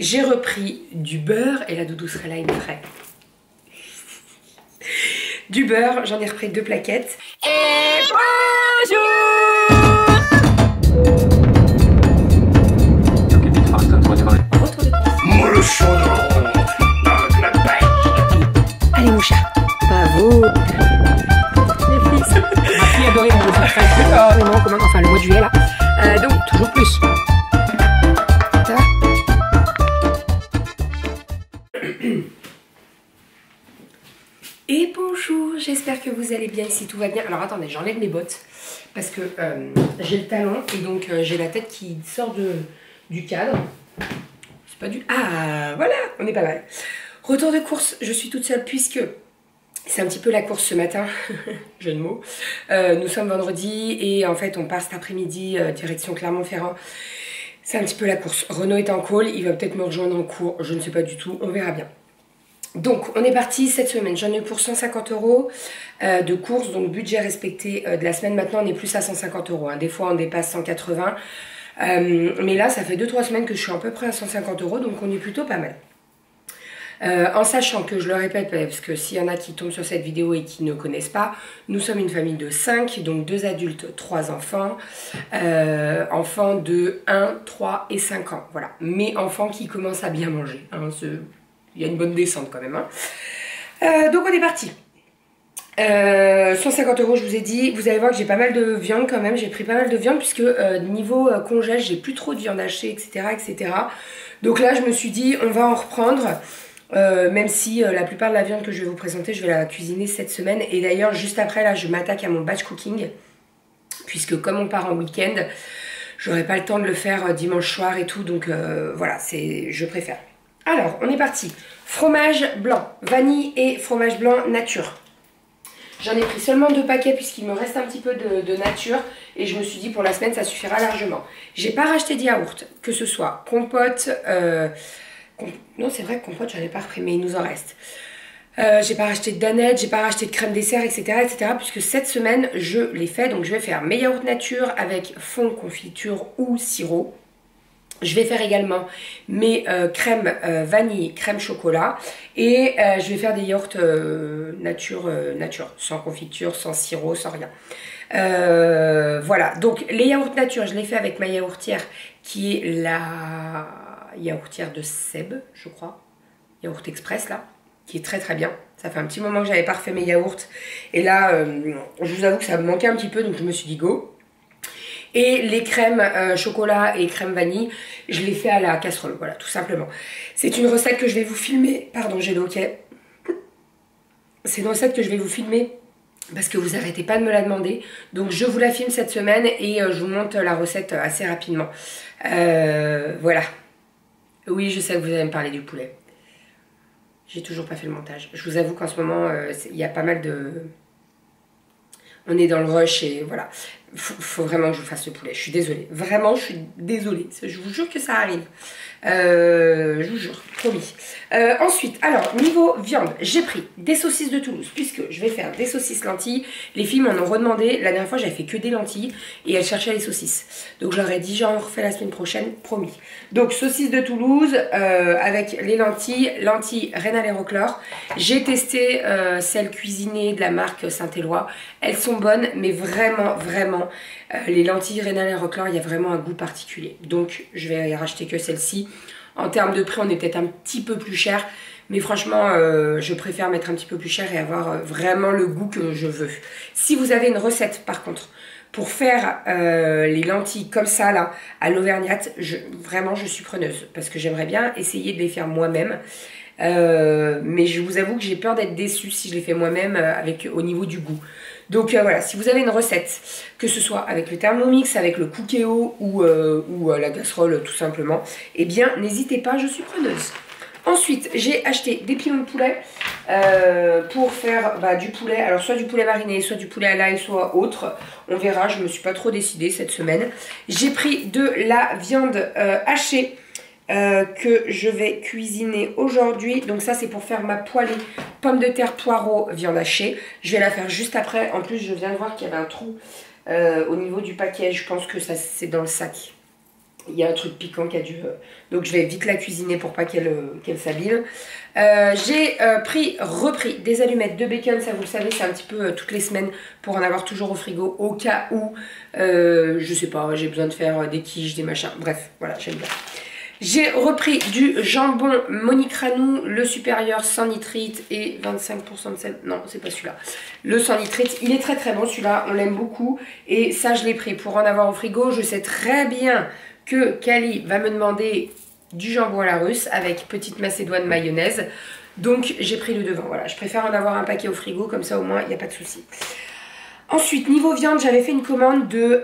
J'ai repris du beurre et la doudou serait là, il me ferait. Du beurre, j'en ai repris 2 plaquettes. Et bonjour! Allez mon chat, pas vous. Les fils. Ma fille adorait mon beau frère. Enfin le mois de juillet là. Donc toujours plus. Ça va? Et bonjour, j'espère que vous allez bien ici, tout va bien. Alors attendez, j'enlève mes bottes parce que j'ai le talon et donc j'ai la tête qui sort du cadre. C'est pas du... Ah voilà, on est pas mal. Retour de course, je suis toute seule puisque c'est un petit peu la course ce matin, jeu de mots. Nous sommes vendredi et en fait on part cet après-midi direction Clermont-Ferrand. C'est un petit peu la course. Renaud est en call, il va peut-être me rejoindre en cours, je ne sais pas du tout, on verra bien. Donc on est parti cette semaine, j'en ai eu pour 150 € de course, donc budget respecté de la semaine. Maintenant on est plus à 150 €, hein. Des fois on dépasse 180, mais là ça fait 2-3 semaines que je suis à peu près à 150 €, donc on est plutôt pas mal. En sachant que, je le répète, parce que s'il y en a qui tombent sur cette vidéo et qui ne connaissent pas, nous sommes une famille de 5, donc 2 adultes, 3 enfants, enfants de 1, 3 et 5 ans, voilà. Mais enfants qui commencent à bien manger, hein, il y a une bonne descente quand même, hein. Donc on est parti. 150 €, je vous ai dit. Vous allez voir que j'ai pas mal de viande quand même, j'ai pris pas mal de viande puisque niveau congèle, j'ai plus trop de viande hachée, etc., etc. Donc là, je me suis dit, on va en reprendre. Même si la plupart de la viande que je vais vous présenter, je vais la cuisiner cette semaine. Et d'ailleurs, juste après, là, je m'attaque à mon batch cooking. Puisque comme on part en week-end, j'aurai pas le temps de le faire dimanche soir et tout. Donc voilà, je préfère. Alors, on est parti. Fromage blanc, vanille et fromage blanc nature. J'en ai pris seulement 2 paquets puisqu'il me reste un petit peu de nature. Et je me suis dit, pour la semaine, ça suffira largement. J'ai pas racheté de yaourt, que ce soit compote... non, c'est vrai que compote, j'en ai pas repris, mais il nous en reste. J'ai pas racheté de danette, j'ai pas racheté de crème dessert, etc., etc. Puisque cette semaine, je l'ai fait. Donc, je vais faire mes yaourts nature avec fond, confiture ou sirop. Je vais faire également mes crèmes vanille, crème chocolat. Et je vais faire des yaourts nature, sans confiture, sans sirop, sans rien. Voilà, donc les yaourts nature, je les fais avec ma yaourtière qui est la yaourtière de Seb, je crois. Yaourt express là, qui est très très bien. Ça fait un petit moment que j'avais pas refait mes yaourts. Et là, je vous avoue que ça me manquait un petit peu, donc je me suis dit go. Et les crèmes chocolat et crème vanille, je les fais à la casserole, voilà, tout simplement. C'est une recette que je vais vous filmer. Pardon, j'ai le hoquet. C'est une recette que je vais vous filmer parce que vous n'arrêtez pas de me la demander. Donc je vous la filme cette semaine et je vous montre la recette assez rapidement. Voilà. Oui, je sais que vous allez me parler du poulet. J'ai toujours pas fait le montage. Je vous avoue qu'en ce moment, il y a pas mal de... On est dans le rush et voilà. Faut vraiment que je vous fasse le poulet. Je suis désolée. Vraiment, je suis désolée. Je vous jure que ça arrive. Je vous jure, promis. Ensuite, alors, niveau viande, j'ai pris des saucisses de Toulouse, puisque je vais faire des saucisses lentilles. Les filles m'en ont redemandé. La dernière fois, j'avais fait que des lentilles et elles cherchaient les saucisses. Donc, je leur ai dit, j'en refais la semaine prochaine, promis. Donc, saucisses de Toulouse avec les lentilles Rénal et Roquelaure. J'ai testé celles cuisinées de la marque Saint-Éloi. Elles sont bonnes, mais vraiment, vraiment, les lentilles Rénal et Roquelaure, il y a vraiment un goût particulier. Donc, je vais racheter que celle-ci. En termes de prix, on est peut-être un petit peu plus cher. Mais franchement, je préfère mettre un petit peu plus cher et avoir vraiment le goût que je veux. Si vous avez une recette, par contre, pour faire les lentilles comme ça, là, à l'auvergnate, vraiment, je suis preneuse. Parce que j'aimerais bien essayer de les faire moi-même. Mais je vous avoue que j'ai peur d'être déçue si je les fais moi-même au niveau du goût. Donc voilà, si vous avez une recette, que ce soit avec le Thermomix, avec le Cookéo ou la casserole tout simplement, eh bien n'hésitez pas, je suis preneuse. Ensuite, j'ai acheté des pilons de poulet pour faire du poulet, alors soit du poulet mariné, soit du poulet à l'ail, soit autre. On verra, je ne me suis pas trop décidée cette semaine. J'ai pris de la viande hachée. Que je vais cuisiner aujourd'hui. Donc ça c'est pour faire ma poêlée pommes de terre, poireaux, viande hachée. Je vais la faire juste après. En plus je viens de voir qu'il y avait un trou au niveau du paquet. Je pense que ça c'est dans le sac. Il y a un truc piquant qui a dû... donc je vais vite la cuisiner pour pas qu'elle s'abîme. J'ai repris des allumettes de bacon. Ça vous le savez, c'est un petit peu toutes les semaines pour en avoir toujours au frigo. Au cas où, je sais pas, j'ai besoin de faire des quiches, des machins. Bref, voilà, j'aime bien. J'ai repris du jambon Monique Ranou, le supérieur sans nitrite et 25% de sel. Non, c'est pas celui-là. Le sans nitrite, il est très très bon celui-là, on l'aime beaucoup. Et ça, je l'ai pris pour en avoir au frigo. Je sais très bien que Kali va me demander du jambon à la russe avec petite macédoine mayonnaise. Donc, j'ai pris le devant. Voilà, je préfère en avoir un paquet au frigo, comme ça au moins, il n'y a pas de souci. Ensuite, niveau viande, j'avais fait une commande de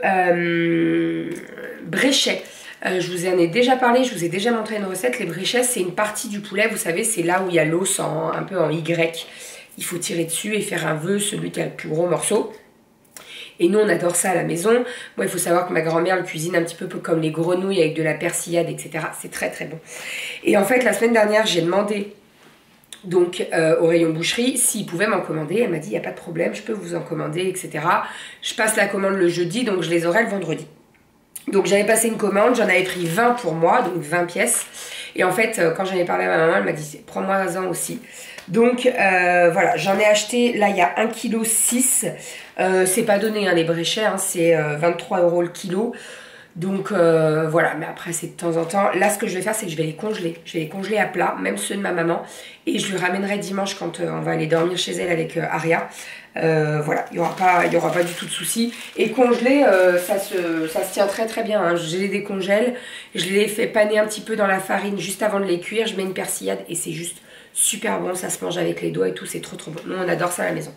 bréchet. Je vous en ai déjà parlé, je vous ai déjà montré une recette. Les bréchets, c'est une partie du poulet, vous savez, c'est là où il y a l'os un peu en Y. Il faut tirer dessus et faire un vœu, celui qui a le plus gros morceau. Et nous, on adore ça à la maison. Moi, il faut savoir que ma grand-mère le cuisine un petit peu comme les grenouilles avec de la persillade, etc. C'est très très bon. Et en fait, la semaine dernière, j'ai demandé donc au rayon boucherie s'ils pouvaient m'en commander. Elle m'a dit, il n'y a pas de problème, je peux vous en commander, etc. Je passe la commande le jeudi, donc je les aurai le vendredi. Donc j'avais passé une commande, j'en avais pris 20 pour moi, donc 20 pièces. Et en fait, quand j'en ai parlé à ma maman, elle m'a dit, prends-moi-en aussi. Donc voilà, j'en ai acheté, là il y a 1,6 kg. C'est pas donné, hein, les bréchets, hein, c'est 23 € le kilo. Donc voilà, mais après c'est de temps en temps. Là, ce que je vais faire, c'est que je vais les congeler. Je vais les congeler à plat, même ceux de ma maman. Et je lui ramènerai dimanche quand on va aller dormir chez elle avec Aria. Voilà, il y aura pas du tout de souci. Et congeler, ça se tient très très bien, hein. Je les décongèle, je les fais paner un petit peu dans la farine juste avant de les cuire. Je mets une persillade et c'est juste super bon. Ça se mange avec les doigts et tout, c'est trop trop bon. Nous, on adore ça à la maison.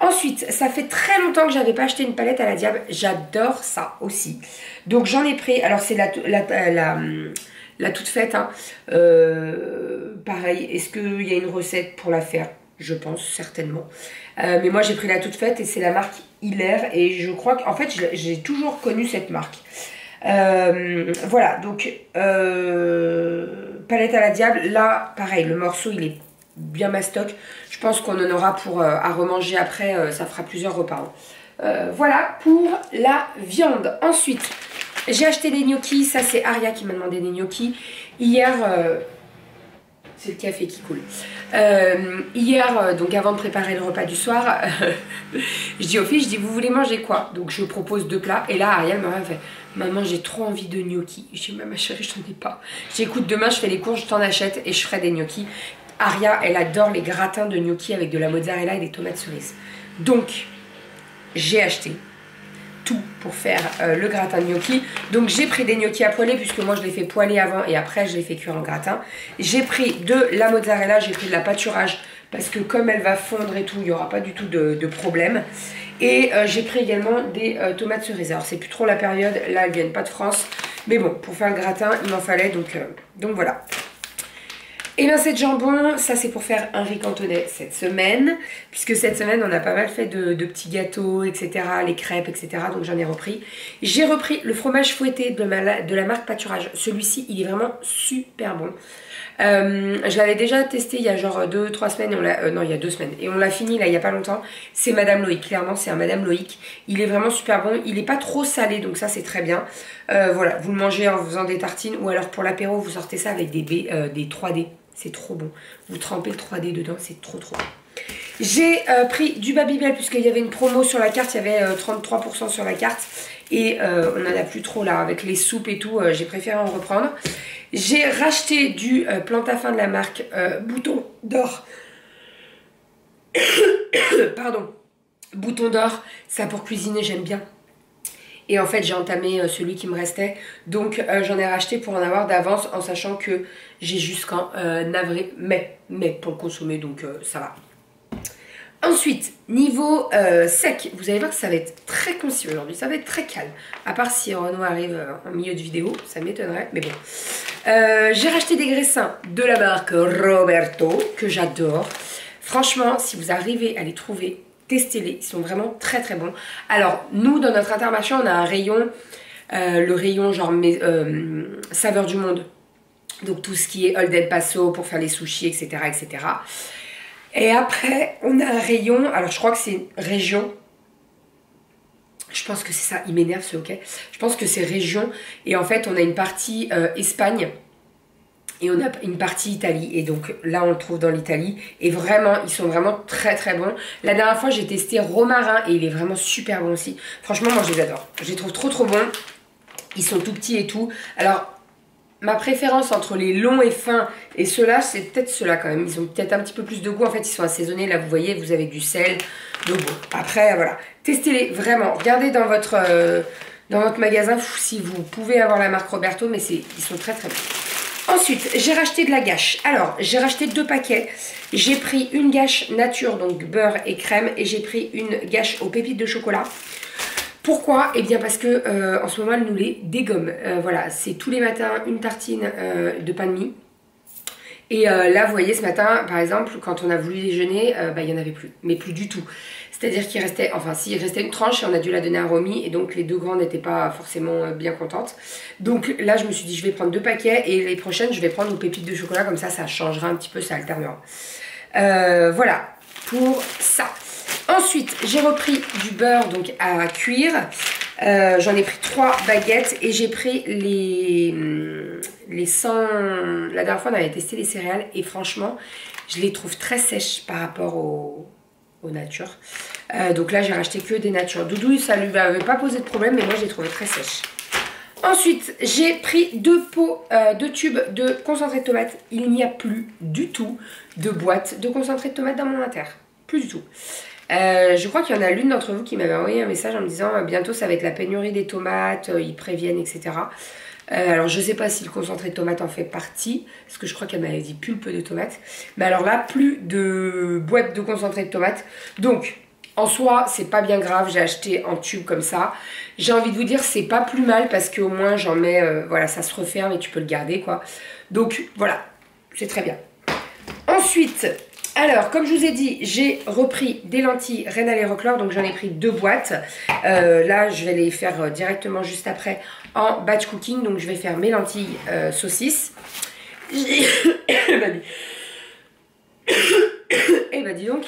Ensuite, ça fait très longtemps que j'avais pas acheté une palette à la diable. J'adore ça aussi. Donc j'en ai pris, alors c'est la toute faite, hein. Pareil, est-ce qu'il y a une recette pour la faire? Je pense, certainement. Mais moi, j'ai pris la toute faite et c'est la marque Hilaire. Et je crois qu'en fait, j'ai toujours connu cette marque. Voilà, donc, palette à la diable. Là, pareil, le morceau, il est bien mastoc. Je pense qu'on en aura pour à remanger après. Ça fera plusieurs repas, hein. Voilà pour la viande. Ensuite, j'ai acheté des gnocchis. Ça, c'est Aria qui m'a demandé des gnocchis. Hier... c'est le café qui coule. Hier, donc avant de préparer le repas du soir, je dis aux filles, je dis, vous voulez manger quoi? Donc je propose 2 plats. Et là, Ariel m'a fait, maman, j'ai trop envie de gnocchis. Je dis, ma chérie, je t'en ai pas. Je dis, écoute, demain, je fais les courses, je t'en achète et je ferai des gnocchis. Aria, elle adore les gratins de gnocchis avec de la mozzarella et des tomates cerises. Donc, j'ai acheté tout pour faire le gratin de gnocchi. Donc j'ai pris des gnocchis à poêler puisque moi je les fais poêler avant et après je les fais cuire en gratin. J'ai pris de la mozzarella, j'ai pris de la pâturage parce que comme elle va fondre et tout, il n'y aura pas du tout de problème. Et j'ai pris également des tomates cerises. Alors c'est plus trop la période, là elles viennent pas de France. Mais bon, pour faire le gratin, il m'en fallait, donc voilà. Et bien cette jambon, ça c'est pour faire un riz cantonais cette semaine, puisque cette semaine on a pas mal fait de petits gâteaux, etc., les crêpes, etc., donc j'en ai repris. J'ai repris le fromage fouetté de la marque Pâturage. Celui-ci, il est vraiment super bon. Je l'avais déjà testé il y a genre 2-3 semaines, non il y a 2 semaines, et on l'a fini là il y a pas longtemps. C'est Madame Loïc, clairement c'est un Madame Loïc. Il est vraiment super bon, il est pas trop salé, donc ça c'est très bien. Voilà, vous le mangez en faisant des tartines, ou alors pour l'apéro vous sortez ça avec des 3D. C'est trop bon. Vous trempez le 3D dedans, c'est trop trop bon. J'ai pris du Babybel puisqu'il y avait une promo sur la carte. Il y avait 33% sur la carte. Et on n'en a plus trop là. Avec les soupes et tout, j'ai préféré en reprendre. J'ai racheté du Plantafin de la marque Bouton d'Or. Pardon. Bouton d'Or. Ça pour cuisiner, j'aime bien. Et en fait, j'ai entamé celui qui me restait. Donc, j'en ai racheté pour en avoir d'avance en sachant que j'ai jusqu'en mai pour le consommer. Donc, ça va. Ensuite, niveau sec, vous allez voir que ça va être très concis aujourd'hui. Ça va être très calme. À part si Renaud arrive en milieu de vidéo, ça m'étonnerait. Mais bon. J'ai racheté des graissins de la marque Roberto, que j'adore. Franchement, si vous arrivez à les trouver, testez-les, ils sont vraiment très très bons. Alors, nous, dans notre Intermarché, on a un rayon, le rayon genre saveur du monde. Donc, tout ce qui est Old El Paso pour faire les sushis, etc., etc. Et après, on a un rayon, alors je crois que c'est région. Je Je pense que c'est ça, il m'énerve ce hockey. Je pense que c'est région. Et en fait, on a une partie Espagne et on a une partie Italie. Et donc là, on le trouve dans l'Italie. Et vraiment, ils sont vraiment très très bons. La dernière fois, j'ai testé romarin et il est vraiment super bon aussi. Franchement, moi, je les adore. Je les trouve trop trop bons. Ils sont tout petits et tout. Alors, ma préférence entre les longs et fins et ceux-là, c'est peut-être ceux-là quand même. Ils ont peut-être un petit peu plus de goût. En fait, ils sont assaisonnés. Là, vous voyez, vous avez du sel. Donc bon, après, voilà. Testez-les, vraiment. Regardez dans votre magasin si vous pouvez avoir la marque Roberto, mais ils sont très très bons. Ensuite, j'ai racheté de la gâche. Alors, j'ai racheté 2 paquets. J'ai pris une gâche nature, donc beurre et crème, et j'ai pris une gâche aux pépites de chocolat. Pourquoi? Eh bien parce que en ce moment elle nous les dégomme. Voilà, c'est tous les matins une tartine de pain de mie. Et là vous voyez ce matin par exemple quand on a voulu déjeuner, il n'y en avait plus. Mais plus du tout. C'est-à-dire qu'il restait, enfin s'il restait une tranche et on a dû la donner à Romy. Et donc les 2 grands n'étaient pas forcément bien contentes. Donc là je me suis dit je vais prendre 2 paquets. Et les prochaines je vais prendre aux pépites de chocolat. Comme ça changera un petit peu, ça alternera. Voilà pour ça. Ensuite, j'ai repris du beurre donc à cuire. J'en ai pris 3 baguettes et j'ai pris les 100... La dernière fois, on avait testé les céréales et franchement, je les trouve très sèches par rapport aux natures. Donc là, j'ai racheté que des natures. Doudou, ça lui avait pas posé de problème, mais moi, je les trouvais très sèches. Ensuite, j'ai pris 2 pots, 2 tubes de concentré de tomate. Il n'y a plus du tout de boîte de concentré de tomate dans mon inter. Plus du tout. Je crois qu'il y en a l'une d'entre vous qui m'avait envoyé un message en me disant bientôt ça va être la pénurie des tomates, ils préviennent, etc. Alors je sais pas si le concentré de tomate en fait partie, parce que je crois qu'elle m'avait dit pulpe de tomate. Mais alors là, plus de boîte de concentré de tomate. Donc, en soi, c'est pas bien grave, j'ai acheté en tube comme ça. J'ai envie de vous dire, c'est pas plus mal parce qu'au moins j'en mets, voilà, ça se referme et tu peux le garder quoi. Donc voilà, c'est très bien. Ensuite... Alors, comme je vous ai dit, j'ai repris des lentilles Rénal et Roquelaure, donc j'en ai pris 2 boîtes. Là, je vais les faire directement juste après en batch cooking, donc je vais faire mes lentilles saucisses. Eh ben dis donc,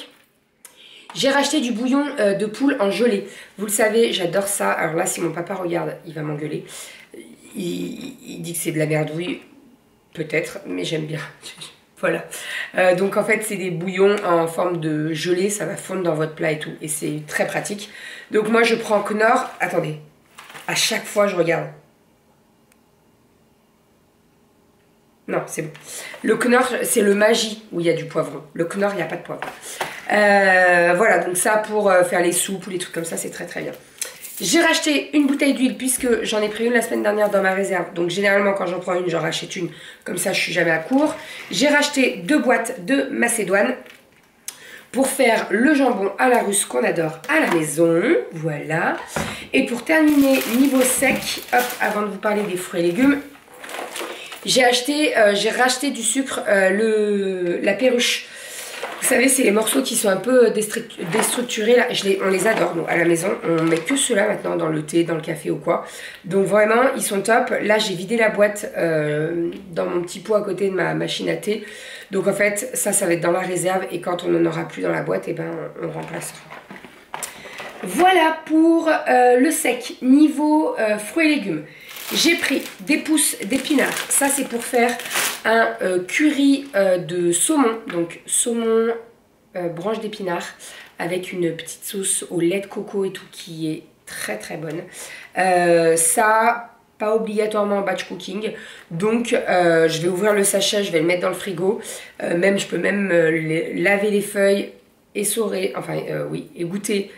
j'ai racheté du bouillon de poule en gelée. Vous le savez, j'adore ça. Alors là, si mon papa regarde, il va m'engueuler. Il dit que c'est de la merdouille, peut-être, mais j'aime bien. Voilà, donc en fait c'est des bouillons en forme de gelée, ça va fondre dans votre plat et tout, et c'est très pratique. Donc moi je prends Knorr, attendez, à chaque fois je regarde. Non, c'est bon. Le Knorr, c'est le Maggi où il y a du poivron. Le Knorr, il n'y a pas de poivron. Voilà, donc ça pour faire les soupes ou les trucs comme ça, c'est très très bien. J'ai racheté une bouteille d'huile puisque j'en ai pris une la semaine dernière dans ma réserve. Donc généralement quand j'en prends une, j'en rachète une. Comme ça, je suis jamais à court. J'ai racheté 2 boîtes de Macédoine pour faire le jambon à la russe qu'on adore à la maison. Voilà. Et pour terminer, niveau sec, hop, avant de vous parler des fruits et légumes, j'ai racheté du sucre, la perruche. Vous savez, c'est les morceaux qui sont un peu déstructurés. Là. On les adore, nous, à la maison. On met que ceux-là maintenant dans le thé, dans le café ou quoi. Donc vraiment, ils sont top. Là, j'ai vidé la boîte dans mon petit pot à côté de ma machine à thé. Donc en fait, ça va être dans la réserve. Et quand on n'en aura plus dans la boîte, eh ben, on remplacera. Voilà pour le sec. Niveau fruits et légumes. J'ai pris des pousses d'épinards. Ça, c'est pour faire un curry de saumon. Donc, saumon, branche d'épinards avec une petite sauce au lait de coco et tout qui est très très bonne. Ça, pas obligatoirement en batch cooking. Donc, je vais ouvrir le sachet, je vais le mettre dans le frigo. Je peux même laver les feuilles, essorer, enfin, oui, égoutter.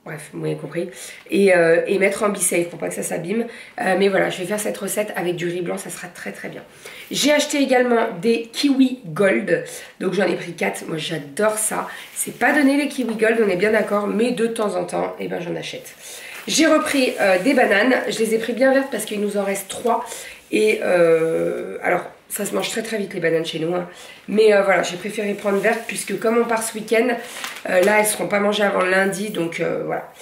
Bref, vous m'avez compris. Et mettre en be-safe pour pas que ça s'abîme. Mais voilà, je vais faire cette recette avec du riz blanc, ça sera très très bien. J'ai acheté également des kiwis gold. Donc j'en ai pris 4. Moi j'adore ça. C'est pas donné les kiwis gold, on est bien d'accord. Mais de temps en temps, eh ben, j'en achète. J'ai repris des bananes. Je les ai pris bien vertes parce qu'il nous en reste 3. Et alors, ça se mange très très vite les bananes chez nous. Hein. Mais voilà, j'ai préféré prendre vertes puisque comme on part ce week-end, là elles ne seront pas mangées avant lundi. Donc voilà.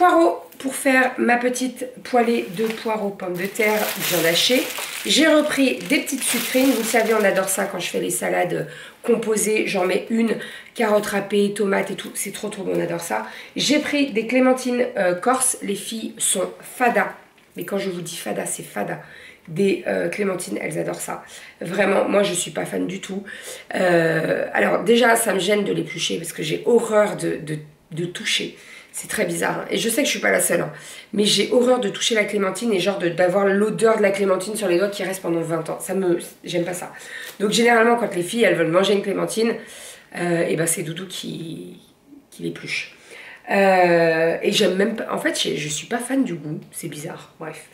poireaux pour faire ma petite poêlée de poireaux, pommes de terre, viande hachée. J'ai repris des petites sucrines. Vous savez, on adore ça quand je fais les salades composées. J'en mets une, carottes râpées, tomates et tout. C'est trop trop bon, on adore ça. J'ai pris des clémentines corse. Les filles sont fada. Mais quand je vous dis fada, c'est fada. Des clémentines, elles adorent ça. Vraiment, moi je suis pas fan du tout. Alors déjà, ça me gêne de l'éplucher parce que j'ai horreur de toucher. C'est très bizarre. Hein. Et je sais que je suis pas la seule. Hein. Mais j'ai horreur de toucher la clémentine et genre d'avoir l'odeur de la clémentine sur les doigts qui reste pendant 20 ans. J'aime pas ça. Donc généralement, quand les filles, elles veulent manger une clémentine, et ben c'est Doudou qui l'épluche. Et j'aime même pas... En fait, je suis pas fan du goût. C'est bizarre. Bref.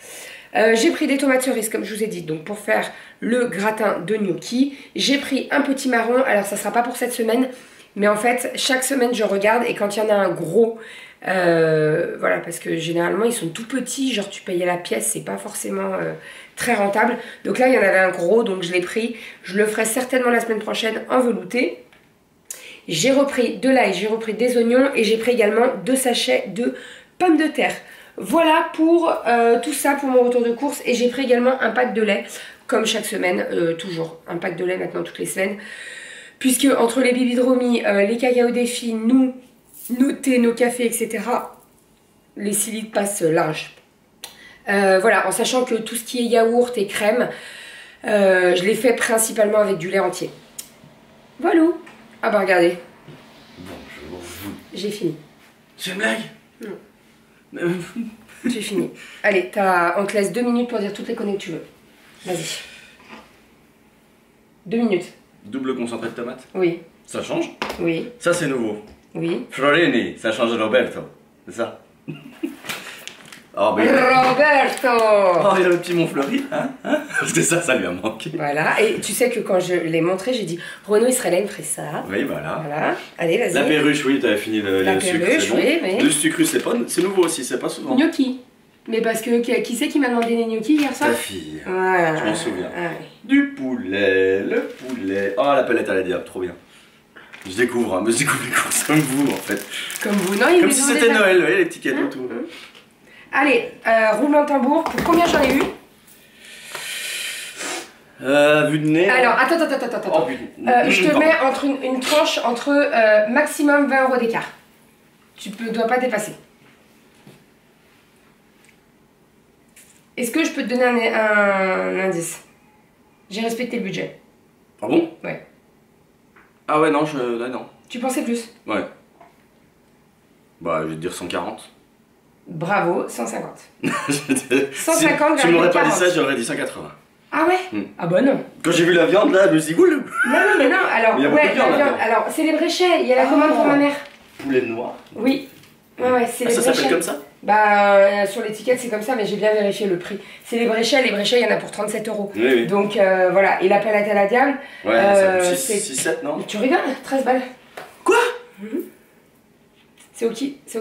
J'ai pris des tomates cerises, comme je vous ai dit, donc pour faire le gratin de gnocchi. J'ai pris un petit marron. Alors, ça sera pas pour cette semaine. Mais en fait, chaque semaine, je regarde. Et quand il y en a un gros... voilà, parce que généralement ils sont tout petits, genre tu payes à la pièce, c'est pas forcément très rentable. Donc là il y en avait un gros, donc je l'ai pris. Je le ferai certainement la semaine prochaine en velouté. J'ai repris de l'ail, j'ai repris des oignons et j'ai pris également 2 sachets de pommes de terre. Voilà pour tout ça pour mon retour de course. Et j'ai pris également un pack de lait, comme chaque semaine, toujours un pack de lait maintenant toutes les semaines. Puisque entre les bibis de Romy, les cacao des filles, nos thés, nos cafés, etc. Les 6 litres passent large. Voilà, en sachant que tout ce qui est yaourt et crème, je les fais principalement avec du lait entier. Voilà. Ah bah regardez. Bonjour. J'ai fini. C'est une blague? Non. J'ai fini. Allez, on te laisse 2 minutes pour dire toutes les conneries que tu veux. Vas-y. 2 minutes. Double concentré de tomate? Oui. Ça change? Oui. Ça c'est nouveau. Oui. Florini, ça change de Roberto. C'est ça? Oh, mais... Roberto! Oh, il a le petit Montfleury, hein? C'était ça, ça lui a manqué. Voilà, et tu sais que quand je l'ai montré, j'ai dit Renaud, il serait là, il me ferait ça. Oui, voilà. Voilà, allez, vas-y. La perruche, oui, t'avais fini le sucre, c'est bon. Oui, mais... Le sucre, c'est nouveau aussi, c'est pas souvent. Gnocchi. Mais parce que qui c'est qui m'a demandé des gnocchis hier soir? Ta fille. Voilà. Je m'en souviens. Ah, oui. Du poulet, le poulet. Oh, la palette à la diable, trop bien. Je découvre les courses comme vous, en fait. Comme vous, non, il Comme si c'était Noël, vous voyez, les petits cadeaux, tout. Allez, roulement de tambour. Pour combien j'en ai eu? Vue de nez. Alors, attends. Oh, je te mets entre une tranche entre maximum 20 € d'écart. Tu ne dois pas dépasser. Est-ce que je peux te donner un indice? J'ai respecté le budget. Ah bon? Ouais. Ah ouais, non, non. Tu pensais plus? Ouais. Bah, je vais te dire 140. Bravo, 150. 150, si tu m'aurais pas dit ça, j'aurais dit 180. Ah ouais? Ah bah non. Quand j'ai vu la viande, là, je me suis dit, oula. Non, alors, ouais, la viande. Alors, c'est les bréchets, il y a la commande pour ma mère. Poulet noir. Oui. Ouais, c'est les ça bréchets. s'appelle comme ça? Bah, sur l'étiquette, c'est comme ça, mais j'ai bien vérifié le prix. C'est les bréchets, il y en a pour 37 €. Oui. Donc, voilà. Et la palette à la diable. Ouais, c'est 6-7, non? Tu rigoles? 13 balles. Quoi? C'est au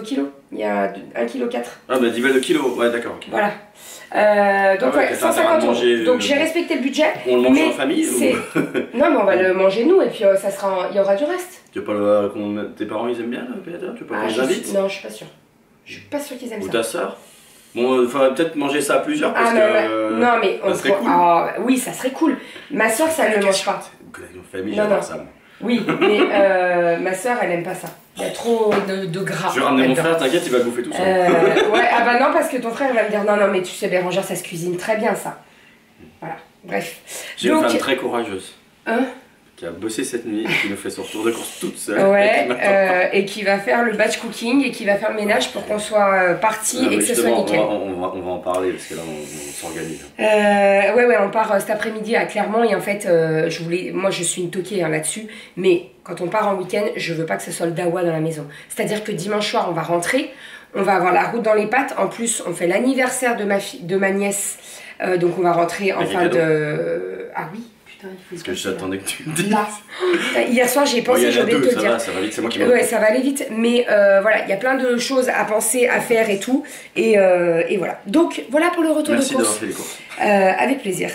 kilo. Il y a 1,4 kg. Ah bah 10 balles le kilo, ouais d'accord. Okay. Voilà. Donc ouais, 150 €. Donc j'ai respecté le budget. On le mange en famille ou... Non mais on va le manger nous et puis ça sera, il y aura du reste. Tu veux pas tes parents ils aiment bien le pélateur? Tu veux pas qu'on les invite? Non, je suis pas sûre. Je suis pas sûre qu'ils aiment ça. Ou ta soeur? Bon, il faudrait peut-être manger ça à plusieurs parce que... Non mais on ça serait cool. Oui, ça serait cool. Ma soeur ça ne le mange pas. Une famille, j'adore ça. Oui, mais ma soeur elle aime pas ça. Il y a trop de gras. Je vais ramener mon frère, t'inquiète, il va bouffer tout seul. Ouais, ah bah non, parce que ton frère il va me dire non, mais tu sais, Bérangère, ça se cuisine très bien ça. Voilà, bref. J'ai une femme très courageuse. Hein? Qui a bossé cette nuit et qui nous fait son retour de course toute seule. Ouais, et qui va faire le batch cooking et qui va faire le ménage pour qu'on soit parti et que ce soit nickel. On va en parler parce que là on s'organise. Ouais, on part cet après-midi à Clermont et en fait, moi je suis une toquée là-dessus, mais quand on part en week-end, je veux pas que ce soit le dawa dans la maison. C'est-à-dire que dimanche soir, on va rentrer, on va avoir la route dans les pattes. En plus, on fait l'anniversaire de ma nièce, donc on va rentrer en fin de... Ah oui. Parce que j'attendais que tu me dises. Hier soir, j'ai pensé, j'ai oublié de te le dire. Ça va vite, c'est moi qui m'en Ouais, ça va aller vite, mais voilà, il y a plein de choses à penser, à faire et tout. Et voilà. Donc, voilà pour le retour de course. Merci d'avoir fait les courses. Avec plaisir.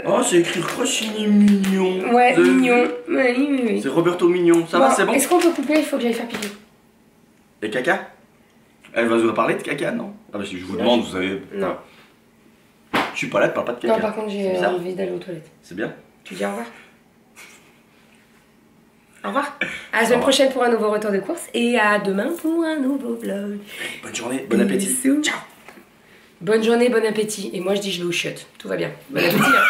Oh, c'est écrit Crocini Mignon. Ouais, Mignon. Oui. C'est Roberto Mignon. Ça va, c'est bon? Est-ce qu'on peut couper? Il faut que j'aille faire pipi. Et caca? Elle va vous parler de caca, non? Ah bah si je vous demande, vous savez. Non. Je suis pas là, tu parles pas de caca. Non, par contre, j'ai envie d'aller aux toilettes. C'est bien. Tu dis au revoir. Au revoir. À la semaine prochaine pour un nouveau retour de course et à demain pour un nouveau vlog. Bonne journée, bon appétit. Bisous. Ciao. Bonne journée, bon appétit. Et moi je dis je vais au chiottes. Tout va bien. Bon appétit. Hein.